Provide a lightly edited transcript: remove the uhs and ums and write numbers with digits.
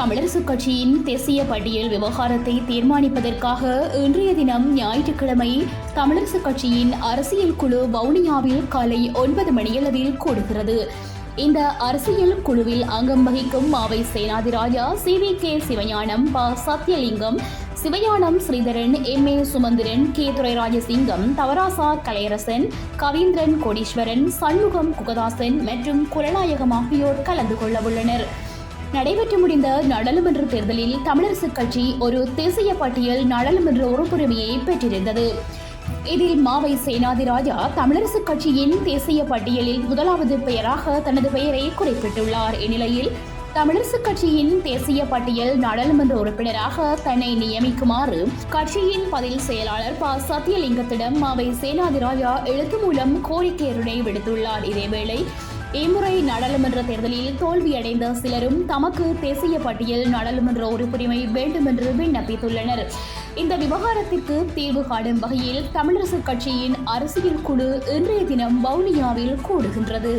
தமிழரசுக் கட்சியின் தேசிய பட்டியல் விவகாரத்தை தீர்மானிப்பதற்காக இன்றைய தினம் ஞாயிற்றுக்கிழமை தமிழரசுக் கட்சியின் அரசியல் குழு வவுனியாவில் காலை 9 மணியளவில் கூடுகிறது. இந்த அரசியல் குழுவில் அங்கம் வகிக்கும் மாவை சேனாதிராஜா, CVK சிவஞானம், ப சத்தியலிங்கம், சிவஞானம் ஸ்ரீதரன், MA சுமந்திரன், K துரைராஜசிங்கம், தவராசா கலையரசன், கவீந்திரன் கோடீஸ்வரன், சண்முகம் குகதாசன் மற்றும் குலநாயகம் ஆகியோர் கலந்து கொள்ள உள்ளனர். நடைபெற்று முடிந்த நாடாளுமன்ற தேர்தலில் தமிழரசுக் கட்சி ஒரு தேசிய பட்டியல் நாடாளுமன்ற உறுப்புரிமையை பெற்றிருந்தது. இதில் மாவை சேனாதிராஜா தமிழரசுக் கட்சியின் தேசிய பட்டியலில் முதலாவது பெயராக தனது பெயரை குறிப்பிட்டுள்ளார். இந்நிலையில் தமிழரசுக் கட்சியின் தேசிய பட்டியல் நாடாளுமன்ற உறுப்பினராக தன்னை நியமிக்குமாறு கட்சியின் பதில் செயலாளர் ப சத்தியலிங்கத்திடம் மாவை சேனாதிராஜா எழுத்து மூலம் கோரிக்கையொன்றை விடுத்துள்ளார். இதேவேளை இம்முறை நாடாளுமன்ற தேர்தலில் தோல்வியடைந்த சிலரும் தமக்கு தேசிய பட்டியல் நாடாளுமன்ற உறுப்புரிமை வேண்டும் என்று விண்ணப்பித்துள்ளனர். இந்த விவகாரத்திற்கு தீர்வு காணும் வகையில் தமிழரசுக் கட்சியின் அரசியல் குழு இன்றைய தினம் வவுனியாவில் கூடுகின்றது.